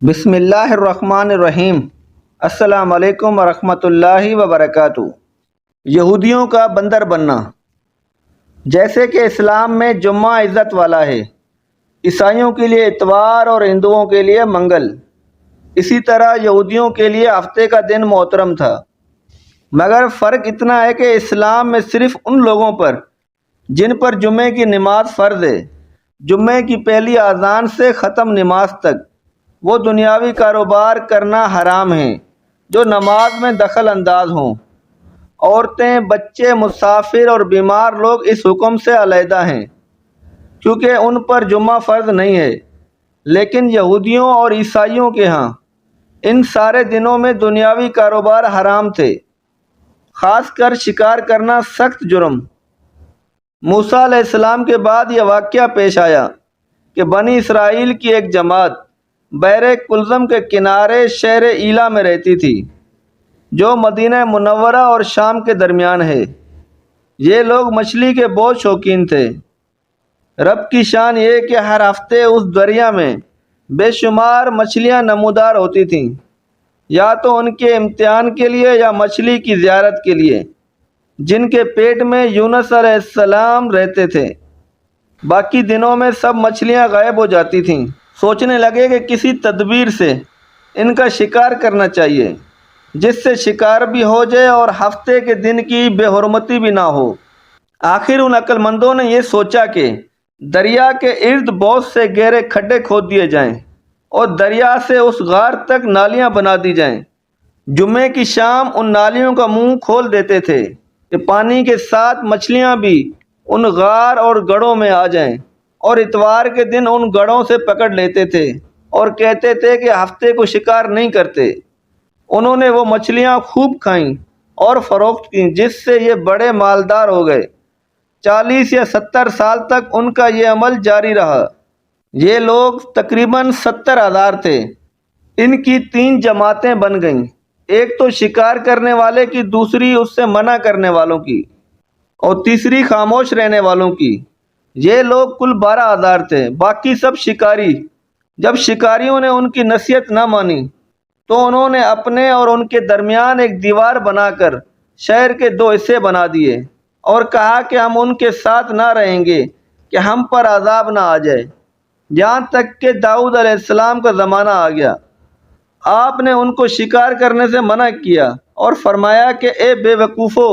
بسم اللہ الرحمن الرحیم۔ السلام علیکم ورحمۃ اللہ وبرکاتہ۔ یہودیوں کا بندر بننا۔ جیسے کہ اسلام میں جمعہ عزت والا ہے، عیسائیوں کے لیے اتوار اور ہندوؤں کے لیے منگل، اسی طرح یہودیوں کے لیے ہفتے کا دن محترم تھا۔ مگر فرق اتنا ہے کہ اسلام میں صرف ان لوگوں پر جن پر جمعے کی نماز فرض ہے، جمعے کی پہلی اذان سے ختم نماز تک وہ دنیاوی کاروبار کرنا حرام ہے جو نماز میں دخل انداز ہوں۔ عورتیں، بچے، مسافر اور بیمار لوگ اس حکم سے علیحدہ ہیں کیونکہ ان پر جمعہ فرض نہیں ہے۔ لیکن یہودیوں اور عیسائیوں کے ہاں ان سارے دنوں میں دنیاوی کاروبار حرام تھے، خاص کر شکار کرنا سخت جرم۔ موسیٰ علیہ السلام کے بعد یہ واقعہ پیش آیا کہ بنی اسرائیل کی ایک جماعت بحر کلزم کے کنارے شہر ایلا میں رہتی تھی جو مدینہ منورہ اور شام کے درمیان ہے۔ یہ لوگ مچھلی کے بہت شوقین تھے۔ رب کی شان یہ کہ ہر ہفتے اس دریا میں بے شمار مچھلیاں نمودار ہوتی تھیں، یا تو ان کے امتحان کے لیے یا مچھلی کی زیارت کے لیے جن کے پیٹ میں یونس علیہ السلام رہتے تھے۔ باقی دنوں میں سب مچھلیاں غائب ہو جاتی تھیں۔ سوچنے لگے کہ کسی تدبیر سے ان کا شکار کرنا چاہیے جس سے شکار بھی ہو جائے اور ہفتے کے دن کی بے حرمتی بھی نہ ہو۔ آخر ان عقل مندوں نے یہ سوچا کہ دریا کے ارد بہت سے گہرے کھڈے کھود دیے جائیں اور دریا سے اس غار تک نالیاں بنا دی جائیں۔ جمعے کی شام ان نالیوں کا منہ کھول دیتے تھے کہ پانی کے ساتھ مچھلیاں بھی ان غار اور گڑھوں میں آ جائیں، اور اتوار کے دن ان گڑھوں سے پکڑ لیتے تھے اور کہتے تھے کہ ہفتے کو شکار نہیں کرتے۔ انہوں نے وہ مچھلیاں خوب کھائیں اور فروخت کیں جس سے یہ بڑے مالدار ہو گئے۔ 40 یا 70 سال تک ان کا یہ عمل جاری رہا۔ یہ لوگ تقریباً 70,000 تھے۔ ان کی 3 جماعتیں بن گئیں، ایک تو شکار کرنے والے کی، دوسری اس سے منع کرنے والوں کی، اور تیسری خاموش رہنے والوں کی۔ یہ لوگ کل 12,000 تھے، باقی سب شکاری۔ جب شکاریوں نے ان کی نصیحت نہ مانی تو انہوں نے اپنے اور ان کے درمیان ایک دیوار بنا کر شہر کے 2 حصے بنا دیے اور کہا کہ ہم ان کے ساتھ نہ رہیں گے کہ ہم پر عذاب نہ آ جائے۔ یہاں تک کہ داؤد علیہ السلام کا زمانہ آ گیا۔ آپ نے ان کو شکار کرنے سے منع کیا اور فرمایا کہ اے بے وقوفو،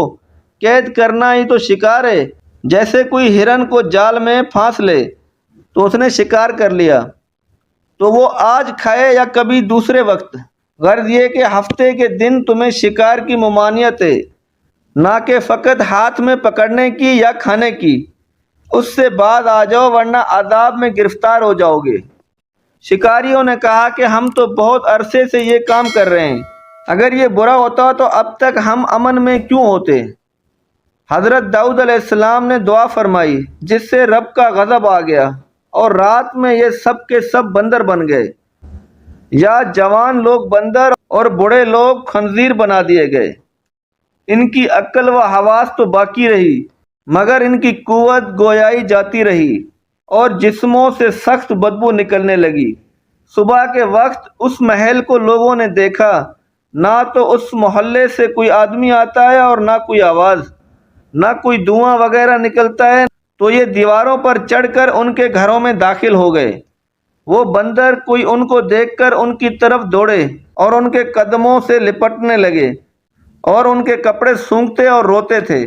قید کرنا ہی تو شکار ہے۔ جیسے کوئی ہرن کو جال میں پھانس لے تو اس نے شکار کر لیا، تو وہ آج کھائے یا کبھی دوسرے وقت۔ غرض یہ کہ ہفتے کے دن تمہیں شکار کی ممانعت ہے، نہ کہ فقط ہاتھ میں پکڑنے کی یا کھانے کی۔ اس سے باز آ جاؤ ورنہ عذاب میں گرفتار ہو جاؤ گے۔ شکاریوں نے کہا کہ ہم تو بہت عرصے سے یہ کام کر رہے ہیں، اگر یہ برا ہوتا تو اب تک ہم امن میں کیوں ہوتے۔ حضرت داؤد علیہ السلام نے دعا فرمائی جس سے رب کا غضب آ گیا اور رات میں یہ سب کے سب بندر بن گئے، یا جوان لوگ بندر اور بوڑھے لوگ خنزیر بنا دیے گئے۔ ان کی عقل و حواس تو باقی رہی مگر ان کی قوت گویائی جاتی رہی اور جسموں سے سخت بدبو نکلنے لگی۔ صبح کے وقت اس محل کو لوگوں نے دیکھا، نہ تو اس محلے سے کوئی آدمی آتا ہے اور نہ کوئی آواز، نہ کوئی دھواں وغیرہ نکلتا ہے، تو یہ دیواروں پر چڑھ کر ان کے گھروں میں داخل ہو گئے۔ وہ بندر کوئی ان کو دیکھ کر ان کی طرف دوڑے اور ان کے قدموں سے لپٹنے لگے اور ان کے کپڑے سونگھتے اور روتے تھے۔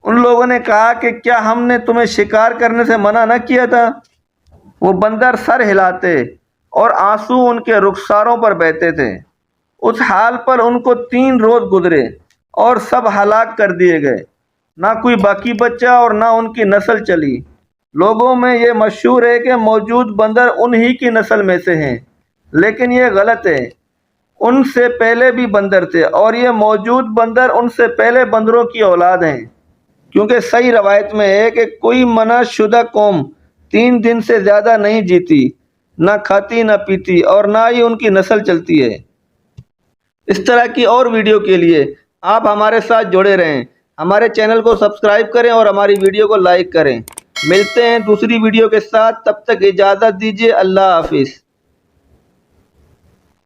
ان لوگوں نے کہا کہ کیا ہم نے تمہیں شکار کرنے سے منع نہ کیا تھا؟ وہ بندر سر ہلاتے اور آنسو ان کے رخساروں پر بہتے تھے۔ اس حال پر ان کو 3 روز گزرے اور سب ہلاک کر دیے گئے، نہ کوئی باقی بچا اور نہ ان کی نسل چلی۔ لوگوں میں یہ مشہور ہے کہ موجود بندر انہی کی نسل میں سے ہیں، لیکن یہ غلط ہے۔ ان سے پہلے بھی بندر تھے اور یہ موجود بندر ان سے پہلے بندروں کی اولاد ہیں، کیونکہ صحیح روایت میں ہے کہ کوئی منع شدہ قوم 3 دن سے زیادہ نہیں جیتی، نہ کھاتی نہ پیتی اور نہ ہی ان کی نسل چلتی ہے۔ اس طرح کی اور ویڈیو کے لیے آپ ہمارے ساتھ جڑے رہیں۔ ہمارے چینل کو سبسکرائب کریں اور ہماری ویڈیو کو لائک کریں۔ ملتے ہیں دوسری ویڈیو کے ساتھ، تب تک اجازت دیجیے۔ اللہ حافظ۔